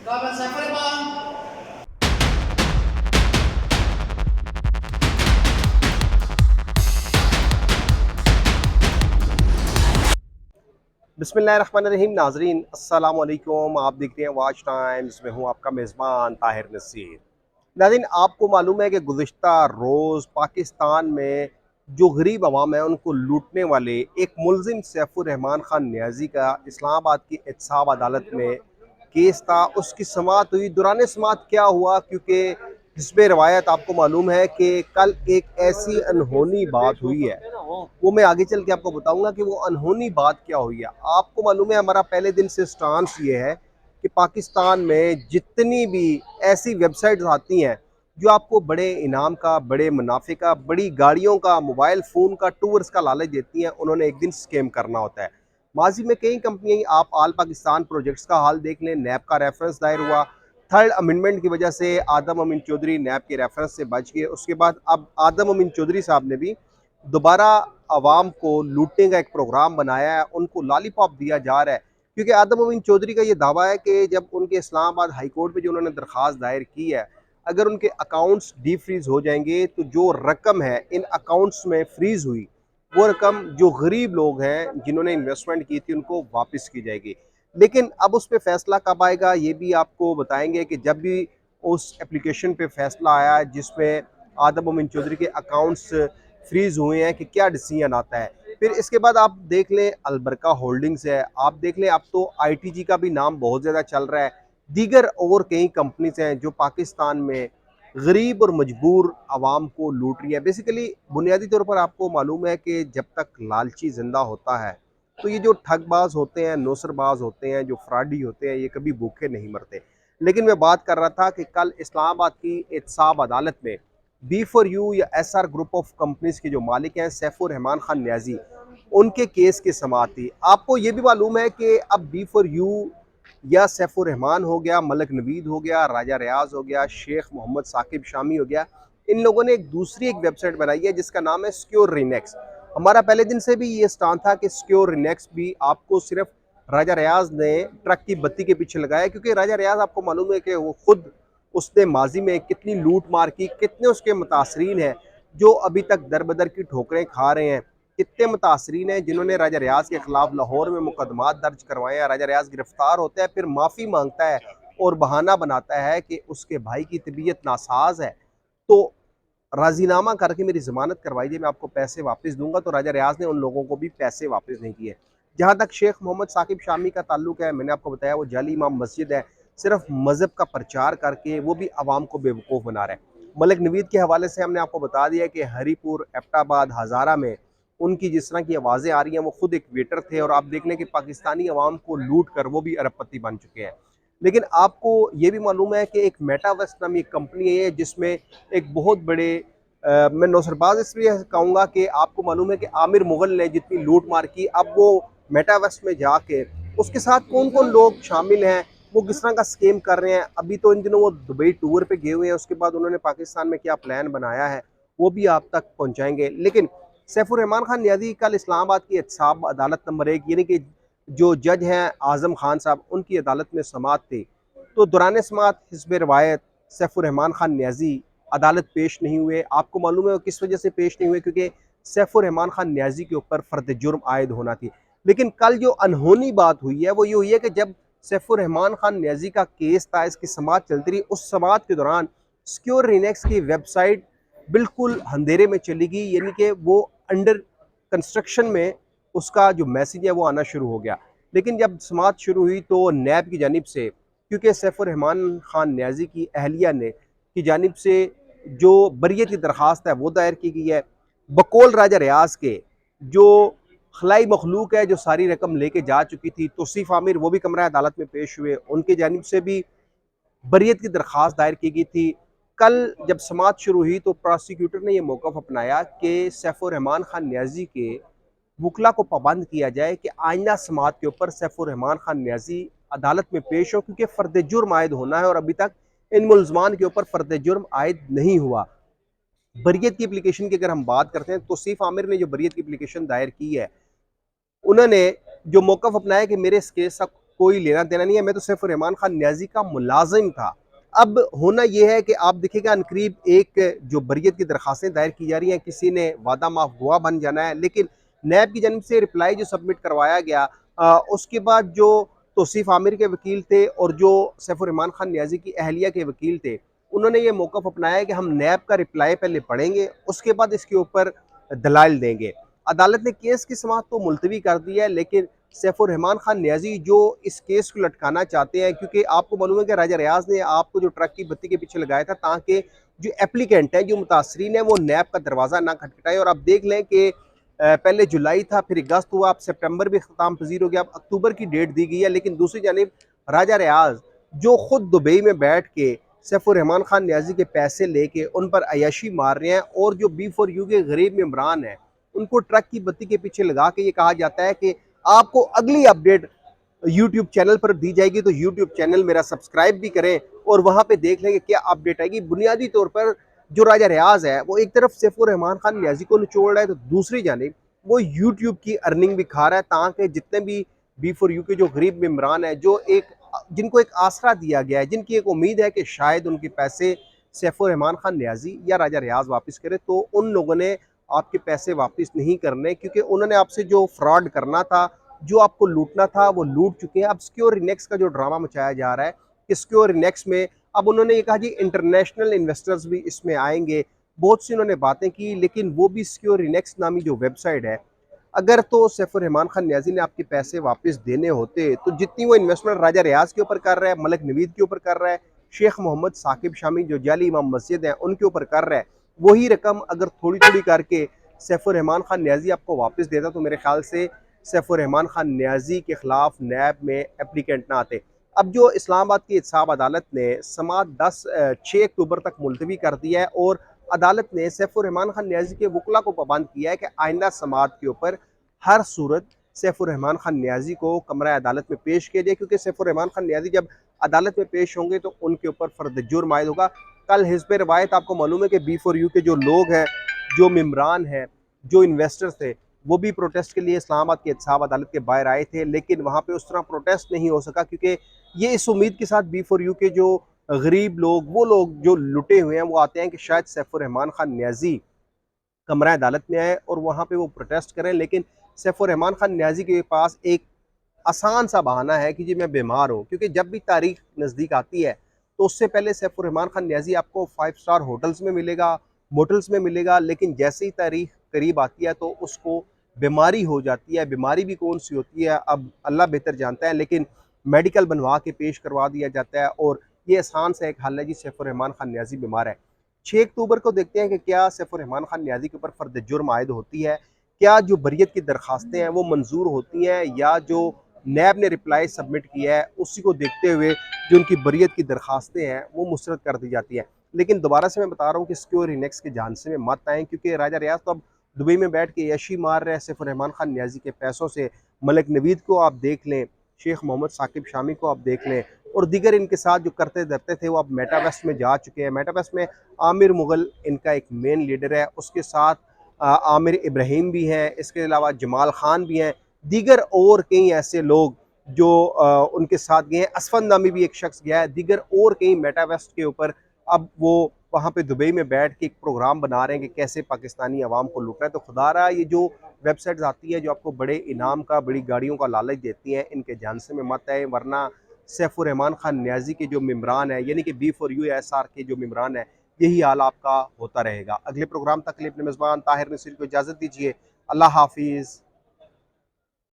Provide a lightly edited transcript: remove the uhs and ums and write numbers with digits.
Robert Safari बिस्मिल्लाहिर्रहमानिर्रहीम। नाजरीन अस्सलाम वालेकुम। आप देख रहे हैं वाच टाइम्स में हूँ आपका मेज़बान ताहिर नसीर। नाज़रीन, आपको मालूम है कि गुज़िश्ता रोज़ पाकिस्तान में जो गरीब अवाम है उनको लूटने वाले एक मुलजिम सैफुर रहमान खान न्याजी का इस्लामाबाद की एहतसाब अदालत में केस था। उसकी समाअत हुई। दौरान समाअत क्या हुआ, क्योंकि हिस्बे रवायत आपको मालूम है कि कल एक ऐसी अनहोनी बात हुई है, वो मैं आगे चल के आपको बताऊंगा कि वो अनहोनी बात क्या हुई है। आपको मालूम है हमारा पहले दिन से स्टांस ये है कि पाकिस्तान में जितनी भी ऐसी वेबसाइट्स आती हैं जो आपको बड़े इनाम का, बड़े मुनाफे का, बड़ी गाड़ियों का, मोबाइल फ़ोन का, टूर्स का लालच देती हैं, उन्होंने एक दिन स्कैम करना होता है। माजी में कई कंपनियां, आप आल पाकिस्तान प्रोजेक्ट्स का हाल देख लें, नैब का रेफरेंस दायर हुआ। थर्ड अमेंडमेंट की वजह से आदम अमीन चौधरी नैब के रेफरेंस से बच गए। उसके बाद अब आदम अमीन चौधरी साहब ने भी दोबारा आवाम को लूटने का एक प्रोग्राम बनाया है, उनको लॉलीपॉप दिया जा रहा है। क्योंकि आदम अमीन चौधरी का ये दावा है कि जब उनके इस्लामाबाद हाई कोर्ट में जो उन्होंने दरख्वास्त दायर की है, अगर उनके अकाउंट्स डी फ्रीज हो जाएंगे तो जो रकम है इन अकाउंट्स में फ्रीज हुई, वो रकम जो गरीब लोग हैं जिन्होंने इन्वेस्टमेंट की थी उनको वापस की जाएगी। लेकिन अब उस पर फैसला कब आएगा ये भी आपको बताएंगे कि जब भी उस एप्लीकेशन पे फैसला आया जिसमें आदम अमीन चौधरी के अकाउंट्स फ्रीज हुए हैं कि क्या डिसीजन आता है। फिर इसके बाद आप देख लें अलबरका होल्डिंग्स है, आप देख लें अब तो आईटीजी का भी नाम बहुत ज़्यादा चल रहा है। दीगर और कई कंपनीज हैं जो पाकिस्तान में गरीब और मजबूर आवाम को लूट रही है। बेसिकली बुनियादी तौर पर आपको मालूम है कि जब तक लालची जिंदा होता है तो ये जो ठगबाज होते हैं, नौसरबाज होते हैं, जो फ्रॉडी होते हैं, ये कभी भूखे नहीं मरते। लेकिन मैं बात कर रहा था कि कल इस्लामाबाद की एहतसाब अदालत में बी फॉर यू या S R group of companies के जो मालिक हैं सैफुर रहमान खान न्याजी, उनके केस की समाअत थी। आपको ये भी मालूम है कि अब बी फॉर यू या सैफुर रहमान हो गया, मलक नवीद हो गया, राजा रियाज हो गया, शेख मोहम्मद साकिब शामी हो गया, इन लोगों ने एक दूसरी एक वेबसाइट बनाई है जिसका नाम है सिक्योर रिनेक्स। हमारा पहले दिन से भी ये स्टान था कि सिक्योर रिनेक्स भी आपको सिर्फ राजा रियाज ने ट्रक की बत्ती के पीछे लगाया, क्योंकि राजा रियाज आपको मालूम है कि वो खुद उसने माजी में कितनी लूट मार की, कितने उसके मुतासरीन हैं जो अभी तक दर बदर की ठोकरें खा रहे हैं, कितने मुतासरीन हैं जिन्होंने राजा रियाज के खिलाफ लाहौर में मुकदमात दर्ज करवाए हैं। राजा रियाज गिरफ्तार होता है, फिर माफ़ी मांगता है और बहाना बनाता है कि उसके भाई की तबीयत नासाज है, तो राजीनामा करके मेरी ज़मानत करवाई जाए, मैं आपको पैसे वापस दूंगा। तो राजा रियाज ने उन लोगों को भी पैसे वापस नहीं किए। जहाँ तक शेख मोहम्मद साकिब शामी का ताल्लुक है, मैंने आपको बताया वो जाली इमाम मस्जिद है, सिर्फ मज़हब का प्रचार करके वो भी आवाम को बेवकूफ़ बना रहे हैं। मलिक नवीद के हवाले से हमने आपको बता दिया कि हरीपुर, एबटाबाद, हज़ारा में उनकी जिस तरह की आवाज़ें आ रही हैं, वो खुद एक वेटर थे और आप देख लें कि पाकिस्तानी अवाम को लूट कर वो भी अरबपति बन चुके हैं। लेकिन आपको ये भी मालूम है कि एक मेटावर्स नामी एक कंपनी है जिसमें एक बहुत बड़े मैं नौसरबाज इसलिए कहूँगा कि आपको मालूम है कि आमिर मुगल ने जितनी लूट मार की, अब वो मेटावर्स में जाके उसके साथ कौन कौन लोग शामिल हैं, वो किस तरह का स्कीम कर रहे हैं। अभी तो इन दिनों वो दुबई टूर पे गए हुए हैं, उसके बाद उन्होंने पाकिस्तान में क्या प्लान बनाया है वो भी आप तक पहुँचाएंगे। लेकिन सैफुर रहमान खान न्याजी कल इस्लामाबाद की एहतसाब अदालत नंबर 1 यानी कि जो जज हैं आज़म खान साहब, उनकी अदालत में समाअत थी। तो दौरान समाअत हिस्ब रवायत सैफुर रहमान खान न्याजी अदालत पेश नहीं हुए। आपको मालूम है वो किस वजह से पेश नहीं हुए, क्योंकि सैफुर रहमान खान न्याजी के ऊपर फ़र्द जुर्म आयद होना थी। लेकिन कल जो अनहोनी बात हुई है वो ये हुई है कि जब सैफुर रहमान खान न्याजी का केस था, इसकी समाअत चलती रही, उस समाअत के दौरान सिक्योर रिनेक्स की वेबसाइट बिल्कुल अंधेरे में चली गई, यानी कि वो अंडर कंस्ट्रक्शन में उसका जो मैसेज है वो आना शुरू हो गया। लेकिन जब समाअत शुरू हुई तो नैब की जानिब से, क्योंकि सैफुर रहमान खान न्याजी की अहलिया ने की जानिब से जो बरियत की दरख्वास्त है वो दायर की गई है। बकौल राजा रियाज के जो खलाई मखलूक है जो सारी रकम लेके जा चुकी थी, तौसीफ आमिर, वो भी कमरा अदालत में पेश हुए, उनकी जानिब से भी बरियत की दरख्वास्त दायर की गई थी। कल जब समाअत शुरू हुई तो प्रोसिक्यूटर ने यह मौक़िफ़ अपनाया कि सैफुर रहमान खान न्याजी के वकला को पाबंद किया जाए कि आइंदा समाअत के ऊपर सैफुर रहमान खान न्याजी अदालत में पेश हो, क्योंकि फ़र्द जुर्म आयद होना है और अभी तक इन मुलजमान के ऊपर फ़र्द जुर्म आयद नहीं हुआ। बरियत की एप्लीकेशन की अगर हम बात करते हैं, तौसीफ आमिर ने जो बरियत की एप्लीकेशन दायर की है, उन्होंने जो मौक़िफ़ अपनाया कि मेरे इस केस का कोई लेना देना नहीं है, मैं तो सैफ रहमान खान न्याजी का मुलाजिम था। अब होना यह है कि आप देखिएगा अनकरीब एक जो बरियत की दरखास्तें दायर की जा रही हैं, किसी ने वादा माफ गवाह बन जाना है, लेकिन नैब की जानब से रिप्लाई जो सबमिट करवाया गया, उसके बाद जो तौसीफ आमिर के वकील थे और जो सैफ रहमान खान न्याजी की अहलिया के वकील थे, उन्होंने ये मौक़िफ़ अपनाया है कि हम नैब का रिप्लाई पहले पढ़ेंगे, उसके बाद इसके ऊपर दलाइल देंगे। अदालत ने केस की समाअत तो मुलतवी कर दी है, लेकिन सैफुर रहमान खान न्याजी जो इस केस को लटकाना चाहते हैं, क्योंकि आपको मालूम है कि राजा रियाज ने आपको जो ट्रक की बत्ती के पीछे लगाया था ताकि जो एप्लीकेंट है, जो मुतासरीन है, वो नैब का दरवाज़ा ना खटखटाए। और अब देख लें कि पहले जुलाई था, फिर अगस्त हुआ, अब सितंबर भी ख़त्म पजीर हो गया, अब अक्टूबर की डेट दी गई है। लेकिन दूसरी जानिब राजा रियाज जो खुद दुबई में बैठ के सैफुर रहमान खान न्याजी के पैसे लेके उन पर अयाशी मार रहे हैं, और जो B4U के गरीब मेम्बरान हैं उनको ट्रक की बत्ती के पीछे लगा के ये कहा जाता है कि आपको अगली अपडेट यूट्यूब चैनल पर दी जाएगी, तो यूट्यूब चैनल मेरा सब्सक्राइब भी करें और वहां पे देख लेंगे क्या अपडेट आएगी। बुनियादी तौर पर जो राजा रियाज है वो एक तरफ सैफुर रहमान खान न्याजी को निचोड़ रहा है, तो दूसरी जानिब वो यूट्यूब की अर्निंग भी खा रहा है, ताकि जितने भी B4U के जो गरीब मेम्बरान है, जो एक जिनको एक आसरा दिया गया है, जिनकी एक उम्मीद है कि शायद उनके पैसे सैफुर रहमान खान न्याजी या राजा रियाज वापस करे, तो उन लोगों ने आपके पैसे वापस नहीं करने, क्योंकि उन्होंने आपसे जो फ्रॉड करना था, जो आपको लूटना था, वो लूट चुके हैं। अब सिक्योर रिनेक्स का जो ड्रामा मचाया जा रहा है कि सिक्योर रिनेक्स में अब उन्होंने ये कहा जी इंटरनेशनल इन्वेस्टर्स भी इसमें आएंगे, बहुत सी उन्होंने बातें की, लेकिन वो भी सिक्योर रिनेक्स नामी जो वेबसाइट है, अगर तो सैफुर रहमान खान न्याजी ने आपके पैसे वापस देने होते, तो जितनी वो इन्वेस्टमेंट राजा रियाज के ऊपर कर रहा है, मलिक नवीद के ऊपर कर रहा है, शेख मोहम्मद साकिब शामी जो जाली इमाम मस्जिद है उनके ऊपर कर रहा है, वही रकम अगर थोड़ी थोड़ी करके सैफुर रहमान खान न्याजी आपको वापस देता, तो मेरे ख्याल से सैफुर रहमान खान न्याजी के खिलाफ नैब में एप्लीकेंट ना आते। अब जो इस्लामाबाद की एहतसाब अदालत ने समाअत 6 अक्टूबर तक मुलतवी कर दिया है, और अदालत ने सैफुर रहमान खान न्याजी के वकला को पाबंद किया है कि आइंदा समाअत के ऊपर हर सूरत सैफुर रहमान खान न्याजी को कमरा अदालत में पेश किया जाए, क्योंकि सैफुर रहमान खान न्याजी जब अदालत में पेश होंगे तो उनके ऊपर फर्द जुर्म आयद होगा। कल हिज़्ब रवायत आपको मालूम है कि B4U के जो लोग हैं, जो मेम्बरान हैं, जो इन्वेस्टर्स थे, वो भी प्रोटेस्ट के लिए इस्लामाबाद की एहतसाब अदालत के बाहर आए थे, लेकिन वहाँ पे उस तरह प्रोटेस्ट नहीं हो सका, क्योंकि ये इस उम्मीद के साथ B4U के जो गरीब लोग, वो लोग जो लुटे हुए हैं, वो आते हैं कि शायद सैफुर रहमान खान न्याजी कमरा अदालत में आए और वहाँ पे वो प्रोटेस्ट करें। लेकिन सैफुर रहमान खान न्याजी के पास एक आसान सा बहाना है कि जी मैं बीमार हूँ, क्योंकि जब भी तारीख नज़दीक आती है तो उससे पहले सैफुर रहमान खान न्याजी आपको 5 स्टार होटल्स में मिलेगा, मोटल्स में मिलेगा, लेकिन जैसे ही तारीख करीब आती है तो उसको बीमारी हो जाती है। बीमारी भी कौन सी होती है अब अल्लाह बेहतर जानता है, लेकिन मेडिकल बनवा के पेश करवा दिया जाता है, और ये आसान सा एक हल है जी, सैफुर रहमान खान न्याजी बीमार है। 6 अक्टूबर को देखते हैं कि क्या सैफुर रहमान खान न्याजी के ऊपर फर्द जुर्म आयद होती है, क्या जो बरियत की दरखास्तें हैं वो मंजूर होती हैं, या जो नैब ने रिप्लाई सबमिट किया है उसी को देखते हुए जो उनकी बरियत की दरखास्तें हैं वो मुस्तरद कर दी जाती हैं। लेकिन दोबारा से मैं बता रहा हूँ कि सिक्योर रिनेक्स के झांसे में मत आएँ, क्योंकि राजा रियाज तो अब दुबई में बैठ के यशी मार रहे हैं सैफुर रहमान खान न्याजी के पैसों से। मलिक नवीद को आप देख लें, शेख मोहम्मद साकिब शामी को आप देख लें, और दीगर इनके साथ जो करते धरते थे वो अब मेटावेस्ट में जा चुके हैं। मेटावेस्ट में आमिर मुगल इनका एक मेन लीडर है, उसके साथ आमिर इब्राहिम भी हैं, इसके अलावा जमाल खान भी हैं, दीगर और कई ऐसे लोग जो उनके साथ गए हैं। असफन नामी भी एक शख्स गया है, दीगर और कई मेटावेस्ट के ऊपर अब वो वहाँ पे दुबई में बैठ के एक प्रोग्राम बना रहे हैं कि कैसे पाकिस्तानी अवाम को लूटना है। तो खुदा रहा ये जो वेबसाइट्स आती है जो आपको बड़े इनाम का, बड़ी गाड़ियों का लालच देती हैं, इनके झांसे में मत आए, वरना सैफुर रहमान खान न्याजी के जो मेम्बरान है, यानी कि B4U SR के जो मेम्बरान है, यही हाल आपका होता रहेगा। अगले प्रोग्राम तक के लिए अपने मेज़बान ताहिर नसीर को इजाज़त दीजिए। अल्लाह हाफिज़।